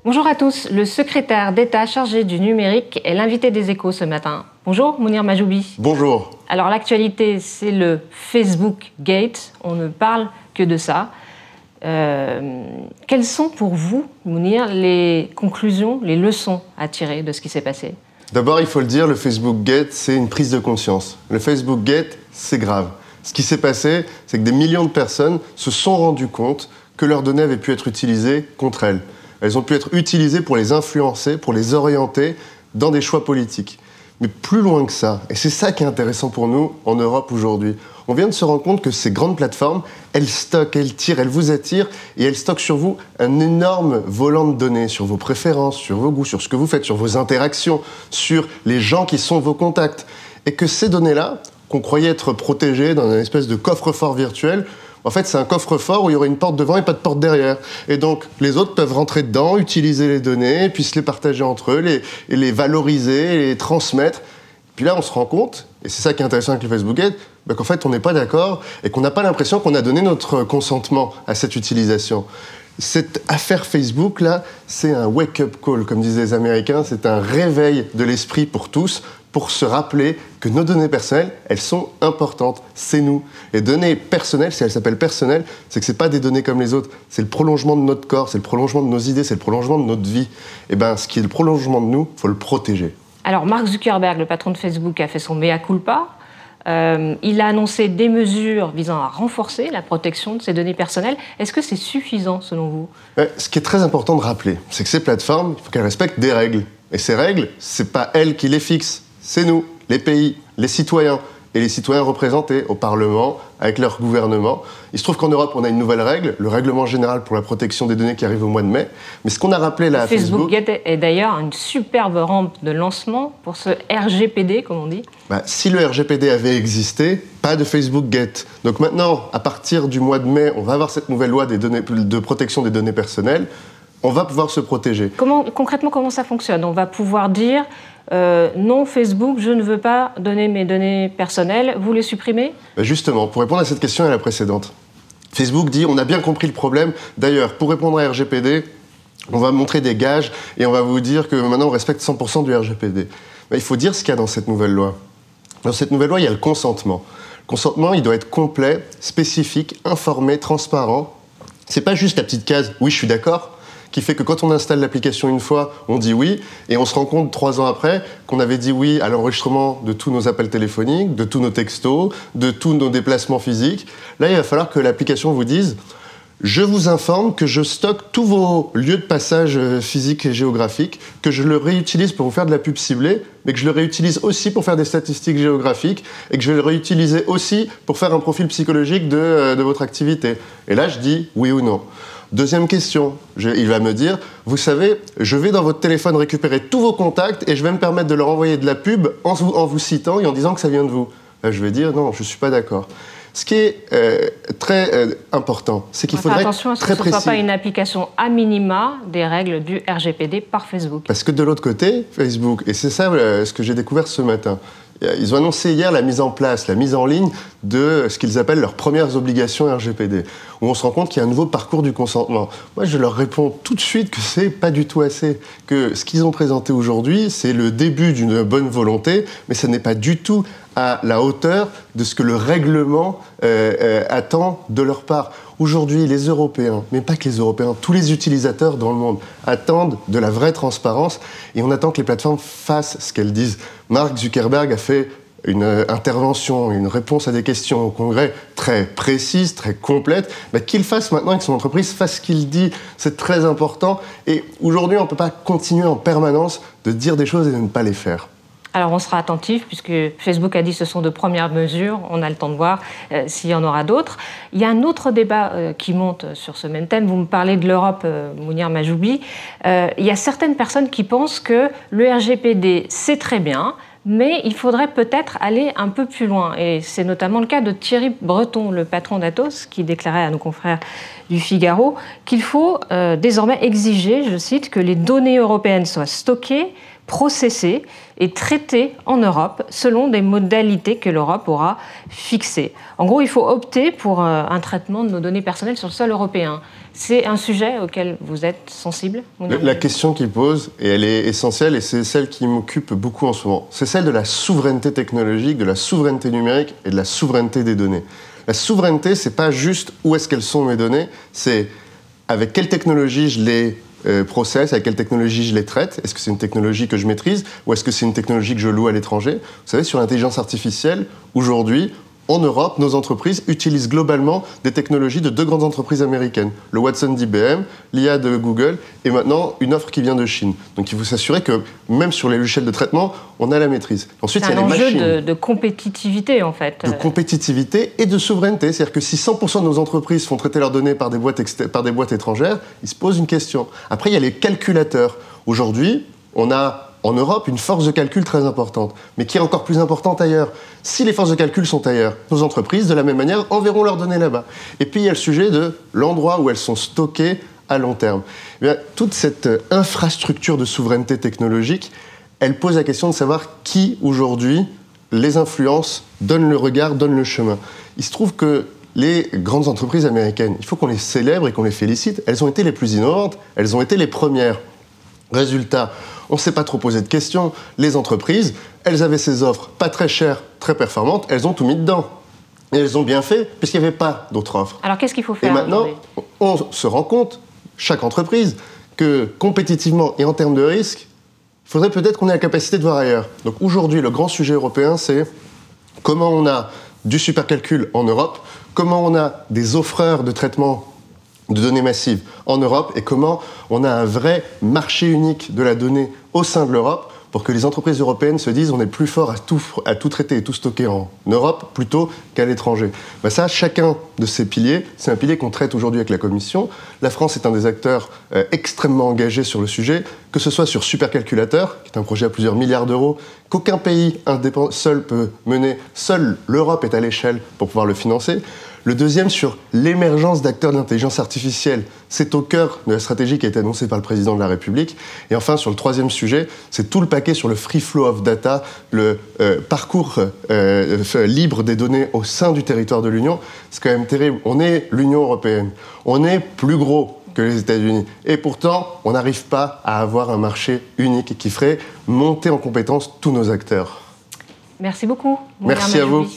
Bonjour à tous, le secrétaire d'État chargé du numérique est l'invité des Échos ce matin. Bonjour Mounir Mahjoubi. Bonjour. Alors l'actualité, c'est le Facebook Gate, on ne parle que de ça. Quelles sont pour vous, Mounir, les conclusions, les leçons à tirer de ce qui s'est passé? D'abord, il faut le dire, le Facebook Gate, c'est une prise de conscience. Le Facebook Gate, c'est grave. Ce qui s'est passé, c'est que des millions de personnes se sont rendues compte que leurs données avaient pu être utilisées contre elles. Elles ont pu être utilisées pour les influencer, pour les orienter dans des choix politiques. Mais plus loin que ça, et c'est ça qui est intéressant pour nous en Europe aujourd'hui, on vient de se rendre compte que ces grandes plateformes, elles stockent, elles tirent, elles vous attirent et elles stockent sur vous un énorme volant de données sur vos préférences, sur vos goûts, sur ce que vous faites, sur vos interactions, sur les gens qui sont vos contacts. Et que ces données-là, qu'on croyait être protégées dans une espèce de coffre-fort virtuel, en fait, c'est un coffre-fort où il y aurait une porte devant et pas de porte derrière. Et donc, les autres peuvent rentrer dedans, utiliser les données, puis se les partager entre eux, les valoriser, les transmettre. Puis là, on se rend compte, et c'est ça qui est intéressant avec le Facebook Gate, qu'en fait, on n'est pas d'accord et qu'on n'a pas l'impression qu'on a donné notre consentement à cette utilisation. Cette affaire Facebook-là, c'est un wake-up call, comme disaient les Américains, c'est un réveil de l'esprit pour tous, pour se rappeler que nos données personnelles, elles sont importantes, c'est nous. Les données personnelles, si elles s'appellent personnelles, c'est que ce n'est pas des données comme les autres, c'est le prolongement de notre corps, c'est le prolongement de nos idées, c'est le prolongement de notre vie. Et bien, ce qui est le prolongement de nous, il faut le protéger. Alors, Mark Zuckerberg, le patron de Facebook, a fait son mea culpa. Il a annoncé des mesures visant à renforcer la protection de ses données personnelles. Est-ce que c'est suffisant, selon vous? Ce qui est très important de rappeler, c'est que ces plateformes, il faut qu'elles respectent des règles. Et ces règles, ce n'est pas elles qui les fixent. C'est nous, les pays, les citoyens, et les citoyens représentés au Parlement, avec leur gouvernement. Il se trouve qu'en Europe, on a une nouvelle règle, le règlement général pour la protection des données qui arrive au mois de mai. Mais ce qu'on a rappelé là à Facebook Gate est d'ailleurs une superbe rampe de lancement pour ce RGPD, comme on dit. Si le RGPD avait existé, pas de Facebook Gate. Donc maintenant, à partir du mois de mai, on va avoir cette nouvelle loi de protection des données personnelles. On va pouvoir se protéger. Concrètement, comment ça fonctionne? On va pouvoir dire non, Facebook, je ne veux pas donner mes données personnelles, vous les supprimez? Justement, pour répondre à cette question et à la précédente, Facebook dit on a bien compris le problème. D'ailleurs, pour répondre à RGPD, on va montrer des gages et on va vous dire que maintenant on respecte 100% du RGPD. Il faut dire ce qu'il y a dans cette nouvelle loi. Dans cette nouvelle loi, il y a le consentement. Le consentement, il doit être complet, spécifique, informé, transparent. C'est pas juste la petite case « oui, je suis d'accord », qui fait que quand on installe l'application une fois, on dit oui, et on se rend compte 3 ans après qu'on avait dit oui à l'enregistrement de tous nos appels téléphoniques, de tous nos textos, de tous nos déplacements physiques. Là, il va falloir que l'application vous dise « Je vous informe que je stocke tous vos lieux de passage physiques et géographiques, que je le réutilise pour vous faire de la pub ciblée, mais que je le réutilise aussi pour faire des statistiques géographiques, et que je vais le réutiliser aussi pour faire un profil psychologique de votre activité. » Et là, je dis oui ou non. Deuxième question, il va me dire, vous savez, je vais dans votre téléphone récupérer tous vos contacts et je vais me permettre de leur envoyer de la pub en vous citant et en disant que ça vient de vous. Là, je vais dire, non, je ne suis pas d'accord. Ce qui est très important, c'est qu'il faudrait être très précis. Attention à ce que ce ne soit pas une application à minima des règles du RGPD par Facebook. Parce que de l'autre côté, Facebook, et c'est ça ce que j'ai découvert ce matin, ils ont annoncé hier la mise en place, la mise en ligne de ce qu'ils appellent leurs premières obligations RGPD, où on se rend compte qu'il y a un nouveau parcours du consentement. Moi, je leur réponds tout de suite que c'est pas du tout assez, que ce qu'ils ont présenté aujourd'hui, c'est le début d'une bonne volonté, mais ce n'est pas du tout à la hauteur de ce que le règlement attend de leur part. Aujourd'hui, les Européens, mais pas que les Européens, tous les utilisateurs dans le monde attendent de la vraie transparence et on attend que les plateformes fassent ce qu'elles disent. Mark Zuckerberg a fait une intervention, une réponse à des questions au Congrès très précise, très complète, qu'il fasse maintenant, que son entreprise fasse ce qu'il dit. C'est très important. Et aujourd'hui, on ne peut pas continuer en permanence de dire des choses et de ne pas les faire. Alors on sera attentif puisque Facebook a dit que ce sont de premières mesures, on a le temps de voir s'il y en aura d'autres. Il y a un autre débat qui monte sur ce même thème, vous me parlez de l'Europe, Mounir Mahjoubi. Il y a certaines personnes qui pensent que le RGPD c'est très bien, mais il faudrait peut-être aller un peu plus loin. Et c'est notamment le cas de Thierry Breton, le patron d'Atos, qui déclarait à nos confrères du Figaro qu'il faut désormais exiger, je cite, que les données européennes soient stockées processés et traités en Europe selon des modalités que l'Europe aura fixées. En gros, il faut opter pour un traitement de nos données personnelles sur le sol européen. C'est un sujet auquel vous êtes sensible? La question qu'il pose, et elle est essentielle, et c'est celle qui m'occupe beaucoup en ce moment, c'est celle de la souveraineté technologique, de la souveraineté numérique et de la souveraineté des données. La souveraineté, c'est pas juste où est-ce qu'elles sont mes données, c'est avec quelle technologie je les processe, avec quelle technologie je les traite. Est-ce que c'est une technologie que je maîtrise ou est-ce que c'est une technologie que je loue à l'étranger? Vous savez, sur l'intelligence artificielle, aujourd'hui, en Europe, nos entreprises utilisent globalement des technologies de deux grandes entreprises américaines. Le Watson d'IBM, l'IA de Google et maintenant une offre qui vient de Chine. Donc il faut s'assurer que même sur les logiciels de traitement, on a la maîtrise. Ensuite, il y a les machines. C'est un enjeu de compétitivité en fait. De compétitivité et de souveraineté. C'est-à-dire que si 100% de nos entreprises font traiter leurs données par des boîtes étrangères, ils se posent une question. Après, il y a les calculateurs. Aujourd'hui, on a en Europe une force de calcul très importante, mais qui est encore plus importante ailleurs. Si les forces de calcul sont ailleurs, nos entreprises, de la même manière, enverront leurs données là-bas. Et puis il y a le sujet de l'endroit où elles sont stockées à long terme. Eh bien, toute cette infrastructure de souveraineté technologique, elle pose la question de savoir qui, aujourd'hui, les influence, donne le regard, donne le chemin. Il se trouve que les grandes entreprises américaines, il faut qu'on les célèbre et qu'on les félicite, elles ont été les plus innovantes, elles ont été les premières. Résultat, on ne s'est pas trop posé de questions. Les entreprises, elles avaient ces offres pas très chères, très performantes, elles ont tout mis dedans. Et elles ont bien fait, puisqu'il n'y avait pas d'autres offres. Alors qu'est-ce qu'il faut faire? Et maintenant, on se rend compte, chaque entreprise, que compétitivement et en termes de risque, il faudrait peut-être qu'on ait la capacité de voir ailleurs. Donc aujourd'hui, le grand sujet européen, c'est comment on a du supercalcul en Europe, comment on a des offreurs de traitement de données massives en Europe et comment on a un vrai marché unique de la donnée au sein de l'Europe pour que les entreprises européennes se disent on est plus fort à tout traiter et tout stocker en Europe plutôt qu'à l'étranger. Ben ça, chacun de ces piliers, c'est un pilier qu'on traite aujourd'hui avec la Commission. La France est un des acteurs extrêmement engagés sur le sujet, que ce soit sur Supercalculateur, qui est un projet à plusieurs milliards d'euros, qu'aucun pays seul peut mener, seule l'Europe est à l'échelle pour pouvoir le financer. Le deuxième, sur l'émergence d'acteurs d'intelligence artificielle. C'est au cœur de la stratégie qui a été annoncée par le président de la République. Et enfin, sur le troisième sujet, c'est tout le paquet sur le free flow of data, le parcours libre des données au sein du territoire de l'Union. C'est quand même terrible. On est l'Union européenne. On est plus gros que les États-Unis. Et pourtant, on n'arrive pas à avoir un marché unique qui ferait monter en compétence tous nos acteurs. Merci beaucoup. Merci à vous.